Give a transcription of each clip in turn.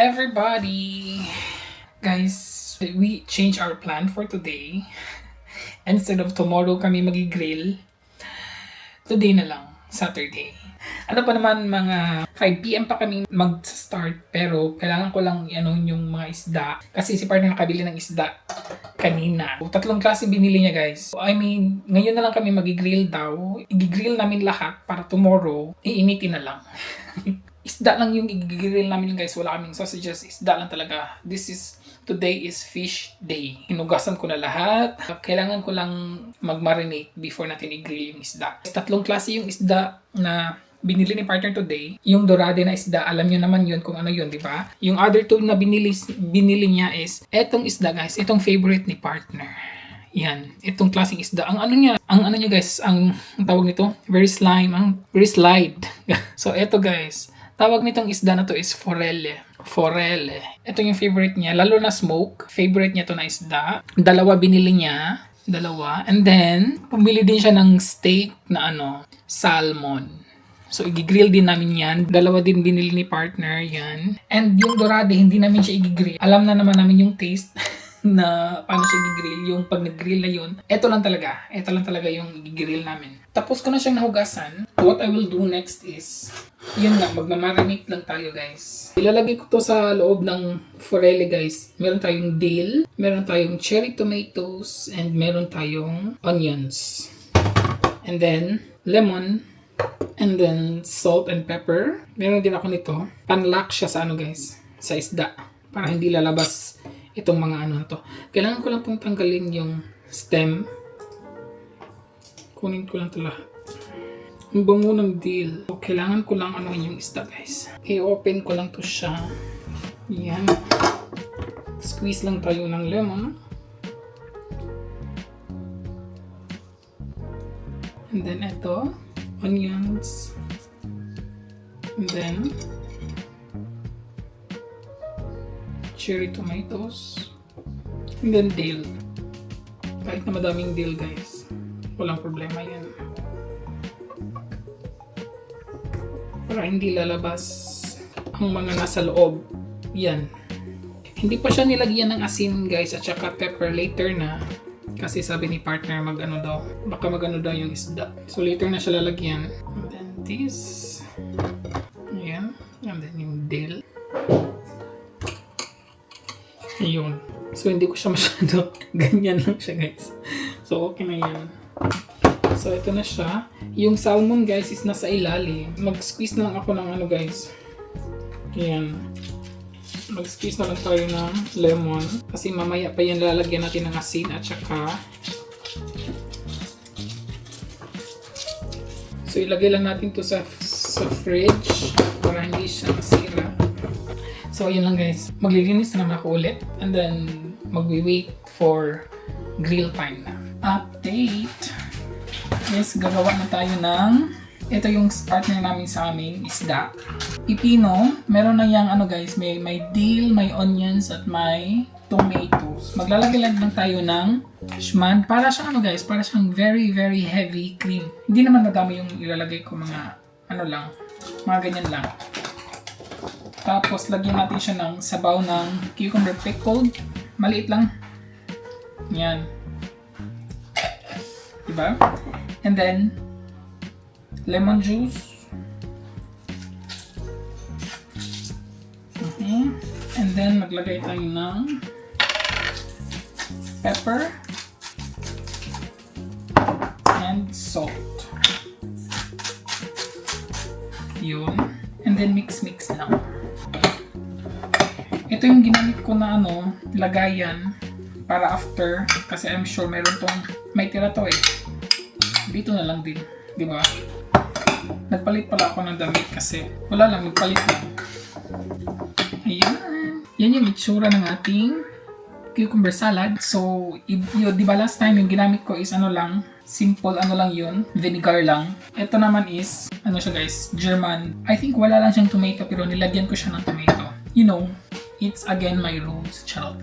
everybody? Guys, we change our plan for today. Instead of tomorrow kami magi-grill, today na lang, Saturday. Ano pa naman, mga 5 PM pa kami mag-start, pero kailangan ko lang yung mga isda. Kasi si partner nakabili ng isda kanina. 3 klase binili niya, guys. I mean, ngayon na lang kami magi-grill daw. I-grill namin lahat para tomorrow, iinitin na lang. Isda lang yung i-grill namin, guys. Wala kaming sausages. Isda lang talaga. Today is fish day. Hinugasan ko na lahat. Kailangan ko lang mag-marinate before natin i-grill yung isda. 3 klase yung isda na binili ni partner today. Yung dorade na isda, alam nyo naman yun kung ano yun, di ba? Yung other two na binili niya is etong isda, guys. Itong favorite ni partner. Yan, itong klaseng isda. Ang ano niya guys, ang tawag nito, very slide. So eto guys, tawag nitong isda na to is forelle. Ito yung favorite niya, lalo na smoke. Favorite niya to na isda. Binili niya. And then, pumili din siya ng steak na salmon. So, i-grill din namin yan. 2 din binili ni partner, yan. And yung dorade, hindi namin siya i-grill. Alam na naman namin yung taste na paano siya i-grill. Yung pag nag-grill na yun, ito lang talaga yung i-grill namin. Tapos ko na siyang nahugasan. What I will do next is, yun nga, magmamarinate lang tayo, guys. Ilalagay ko to sa loob ng forelle, guys. Meron tayong dill, meron tayong cherry tomatoes, and meron tayong onions. And then, lemon, and then salt and pepper. Meron din ako nito. Panlak siya sa guys, sa isda. Para hindi lalabas itong mga na to. Kailangan ko lang pong tanggalin yung stem. Kunin ko lang ito lahat. Ang bango ng dill. So, kailangan ko lang yung isda, guys. I-open ko lang to siya. Yan. Squeeze lang tayo ng lemon. And then ito, onions. And then cherry tomatoes. And then dill. Kahit na madaming dill, guys, walang problema yan. Para hindi lalabas ang mga nasa loob. Yan. Hindi pa siya nilagyan ng asin, guys, at saka pepper later na. Kasi sabi ni partner baka daw yung isda. So later na siya lalagyan. And then this. Ayan. And then yung dill. Ayun. So hindi ko siya masyado. Ganyan lang siya, guys. So okay na yan. So ito na siya. Yung salmon, guys, is nasa ilalim. Mag-squeeze na lang ako ng guys. Ayan. Mag-squeeze na lang tayo ng lemon. Kasi mamaya pa yan lalagyan natin ng asin at saka. So ilagay lang natin to sa fridge para hindi siya masira. So ayun lang, guys. Maglilinis na naman ako ulit. And then magwi-wait for grill time na. Update! Yes, gagawa na tayo ng ito yung partner namin sa aming isda. Pipino, meron na yang guys, may dill, may onions, at may tomatoes. Maglalagay lang tayo ng shman. Para siyang guys, para siyang very, very heavy cream. Hindi naman madami yung ilalagay ko, mga lang, mga ganyan lang. Tapos, lagyan natin siya ng sabaw ng cucumber pickled. Maliit lang. Yan. Diba? And then, lemon juice. And then, maglagay tayo ng pepper and salt. Yun. And then, mix lang. Ito yung ginamit ko na lagayan para after, kasi I'm sure may tira to dito na lang din, di ba? Nagpalit pala ako ng damit kasi wala lang, nagpalit lang. Ayan. Yan yung itsura ng ating cucumber salad. So, di ba last time yung ginamit ko is lang, simple lang yun, vinegar lang. Ito naman is, siya guys, German. I think wala lang siyang tomato pero nilagyan ko siya ng tomato. It's again my rules. Charot.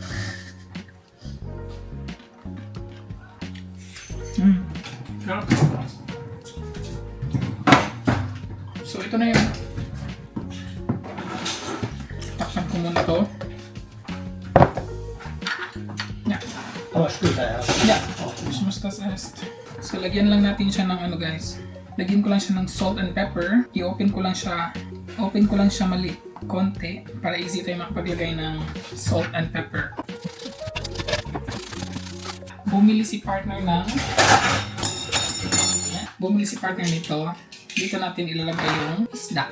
So ito na yung takpan ko ko muna to. Yeah. How much fruit I have? Yeah. Mas est. So, lagyan lang natin siya ng ano guys. Lagyan ko lang siya ng salt and pepper. I-open ko lang siya. Open ko lang siya mali konti para easy tayo makapaglagay ng salt and pepper. Bumili si partner nito. Dito natin ilalagay yung isda.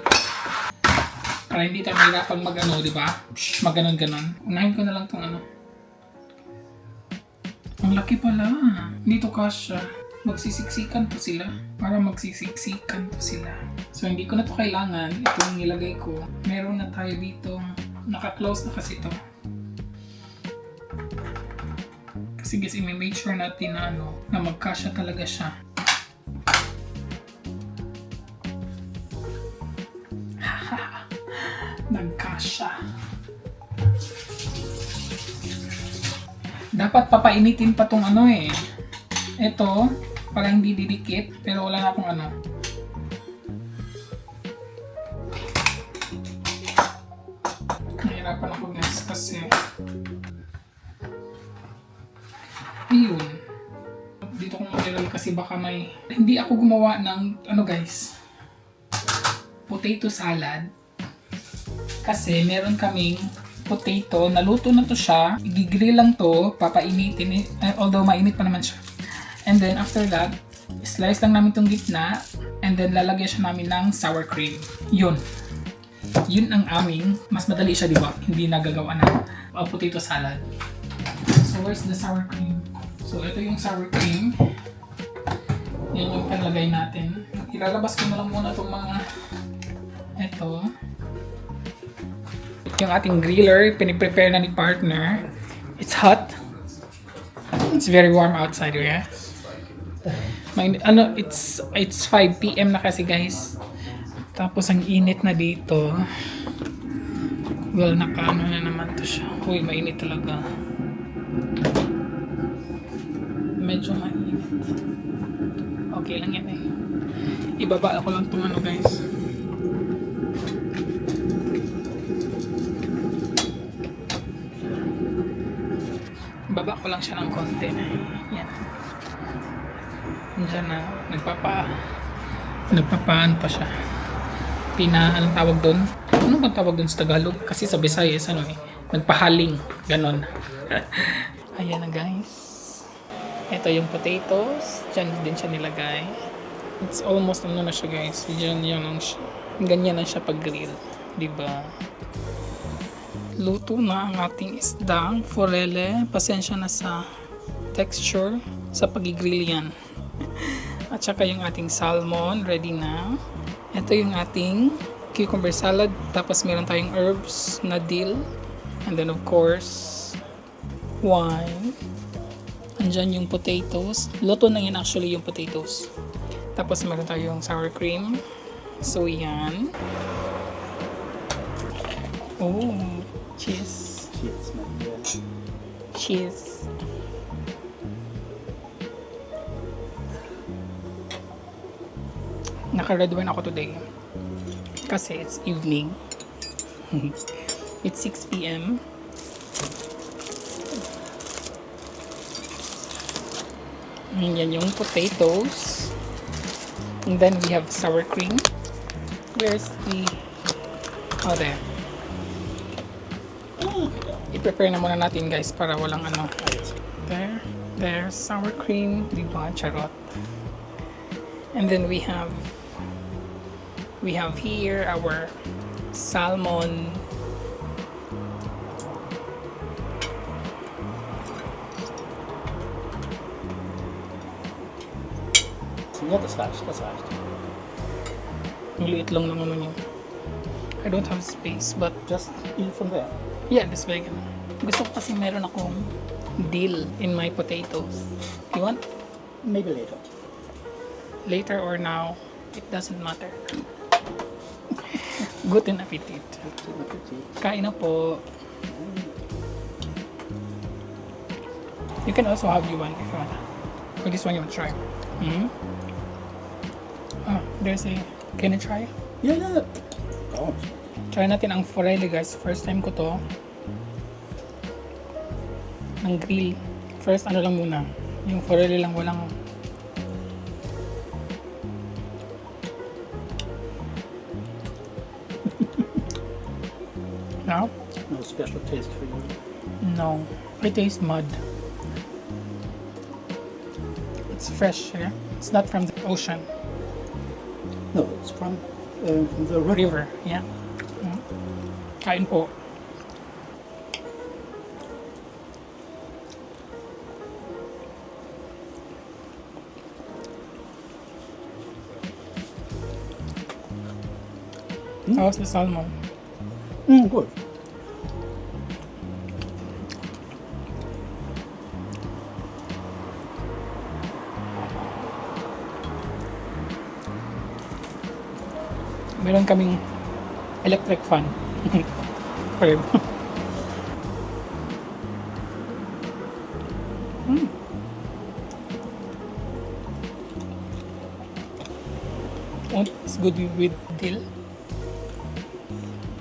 Para hindi tayo mahirapang mag-ano, di ba? Mag-ganon-ganon. Unahin ko na lang tong ano. Ang laki pala. Dito kasha. Magsisiksikan pa sila. So, hindi ko na to kailangan. Ito yung nilagay ko. Meron na tayo dito. Naka-close na kasi to. Kasi guys, i-make sure natin na na magkasya talaga siya. Nagkasya. Dapat papainitin pa tong ito, para hindi didikit, pero wala na akong nahirapan ako guys kasi ayun. Dito kong material kasi baka hindi ako gumawa ng guys, potato salad. Kasi meron kaming potato, naluto na to siya, i-grill lang to, papainitin, although mainit pa naman siya. And then after that, slice lang namin tong gitna, and then lalagyan siya namin ng sour cream. Yun ang aming, mas madali siya diba? Hindi nagagawa ng potato salad. So where's the sour cream? So ito yung sour cream. Yan yung panlagay natin. Ilalabas ko na lang muna itong mga ito. Yung ating griller, piniprepare na ni partner. It's hot. It's very warm outside, yeah. It's 5 PM na kasi guys. Tapos ang init na dito. Well, nakaano na naman to siya. Uy, mainit talaga. Medyo mainit. Okay lang yan Ibaba ako lang itong guys. Baba ko lang siya ng konti. Yan. Diyan na. Nagpapaan pa siya. Anong tawag doon? Ano bang tawag doon sa Tagalog? Kasi sa Visayas, nagpahaling. Ganon. Ayan na guys. Ito yung potatoes. Diyan din siya nilagay. It's almost na siya guys. Diyan lang siya. Ganyan lang siya pag grill. Diba? Luto na ang ating isdang forelle. Pasensya na sa texture sa pag-grill yan. At saka yung ating salmon, ready na. Ito yung ating cucumber salad. Tapos meron tayong herbs na dill. And then of course, wine. Andyan yung potatoes. Luto na yan actually yung potatoes. Tapos meron tayong sour cream. So yan. Oh. Cheese. Cheese. Naka-red wine ako today. Kasi it's evening. It's 6 PM. Yan yung potatoes. And then we have sour cream. Where's the... Oh, there. I-prepare na muna natin guys para walang There's sour cream, diba? Charot. And then we have here our salmon. Not the slice, the slice. Ang liit lang naman yun. I don't have space, but Just eat from there. yeah, this way. Gusto ko kasi meron akong dill in my potatoes. You want? Maybe later. Later or now, it doesn't matter. Guten appetit. Kain na po. You can also have you one if you want. Or this one you want to try. Oh, there's a... Can I try? Yeah. Oh. Try natin ang forelle guys. First time ko to. Ng grill. First ano lang muna. Yung forelle lang walang no? No special taste for you. No. I taste mud. It's fresh, yeah? It's not from the ocean. No, it's from the river. River, yeah. Kain po. How's the salmon? Good. Meron kaming electric fan. For him. It's good with dill.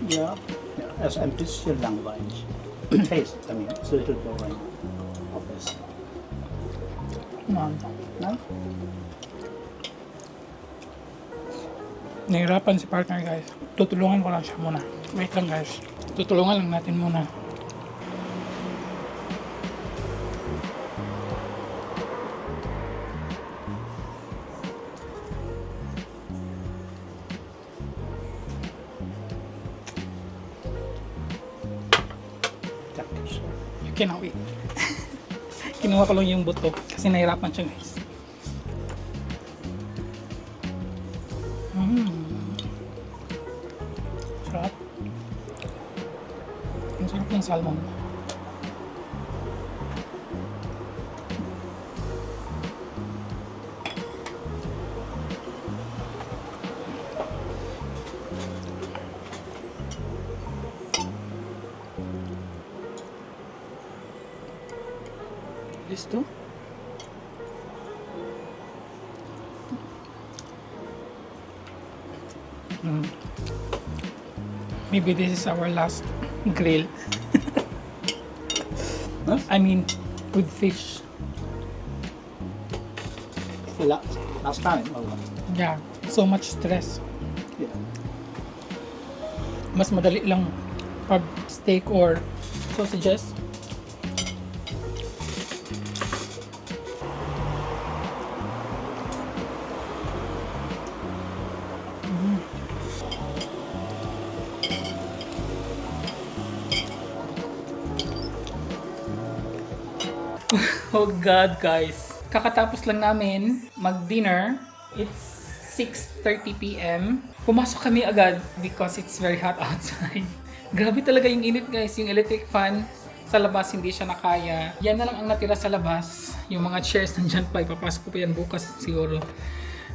Yeah. As ein bisschen langweilig. Taste, I mean, it's a little boring. Obviously. No. No? Nahirapan si partner guys. Tutulungan ko lang siya muna. Wait lang guys. Tutulungan lang natin muna. Tapos. You cannot wait. Kinuha ko lang yung buto kasi nahirapan siya guys. Sarap. Ang sarap ng salmon. This too? Maybe this is our last grill. Huh? I mean, with fish. The last time? Oh, Yeah, so much stress. yeah. Mas madali lang pag steak or sausages. Oh God, guys. Kakatapos lang namin mag-dinner. It's 6:30 p.m. Pumasok kami agad because it's very hot outside. Grabe talaga yung init guys. Yung electric fan sa labas hindi siya nakaya. Yan na lang ang natira sa labas. Yung mga chairs nandyan pa. Ipapasok ko pa yan bukas siguro.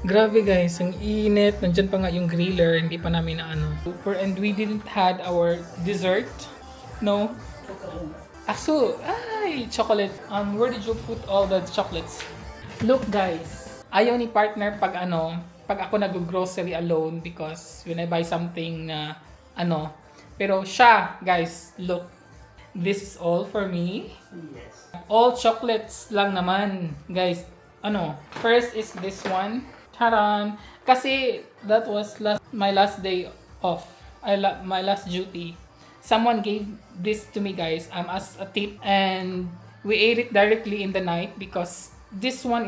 Grabe guys, ang init. Nandyan pa nga yung griller. Hindi pa namin na ano. And we didn't had our dessert. No. Aso, ay, chocolate. Where did you put all the chocolates? Look guys, ayaw ni partner pag ako nag-grocery alone because when I buy something na pero siya, guys, look. This is all for me. Yes. All chocolates lang naman, guys. First is this one. Taran! Kasi that was my last day off. My last duty. Someone gave this to me guys as a tip and we ate it directly in the night because this one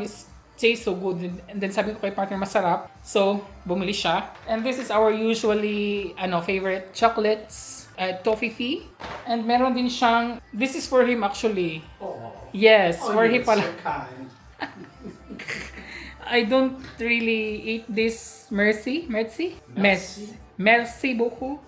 tastes so good and then sabi ko kay partner masarap so bumili siya and this is our usually favorite chocolates toffee and meron din siyang this is for him actually. Yes, for him pala. So kind. I don't really eat this merci beaucoup.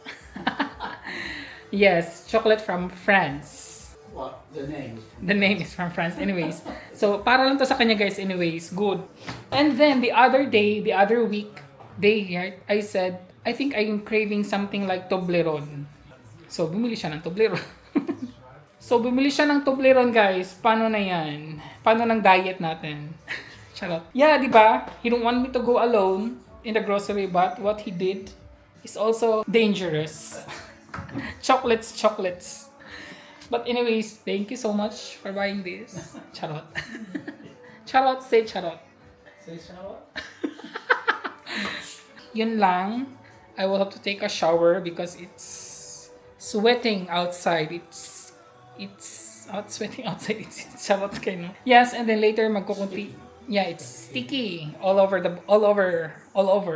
Yes, chocolate from France. What? The name? The name is from France anyways. So, para lang to sa kanya guys anyways. Good. And then, the other week, I said, I think I'm craving something like Toblerone. So, bumili siya ng Toblerone. Guys. Paano na yan? Paano ng diet natin? Charot. Yeah, di ba? He don't want me to go alone in the grocery but what he did, is also dangerous. Chocolates. But anyways, thank you so much for buying this. Charot. Charot, say charot. Say shower? Yun lang. I will have to take a shower because it's sweating outside. It's sweating outside. It's charot kayo. Yes, and then later magkukunti. Yeah, it's sticky all over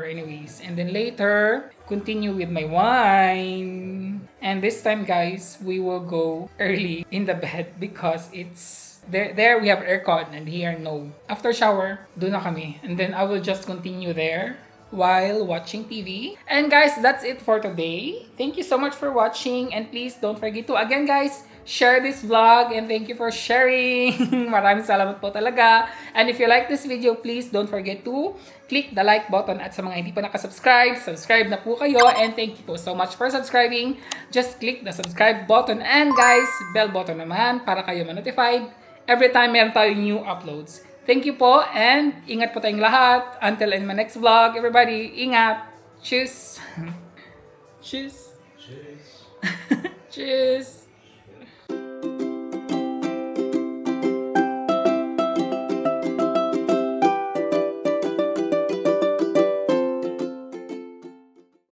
anyways. And then later continue with my wine. And this time guys, we will go early in the bed because it's there we have aircon and here no. After shower, doon na kami. And then I will just continue there while watching TV. And guys, that's it for today. Thank you so much for watching and please don't forget to again guys, share this vlog and thank you for sharing. Maraming salamat po talaga. And if you like this video, please don't forget to click the like button at sa mga hindi pa nakasubscribe, subscribe na po kayo and thank you po so much for subscribing. Just click the subscribe button and guys, bell button naman para kayo ma-notified every time meron tayong new uploads. Thank you po and ingat po tayong lahat. Until in my next vlog, everybody, ingat. Cheers. Cheers. Cheers. Cheers.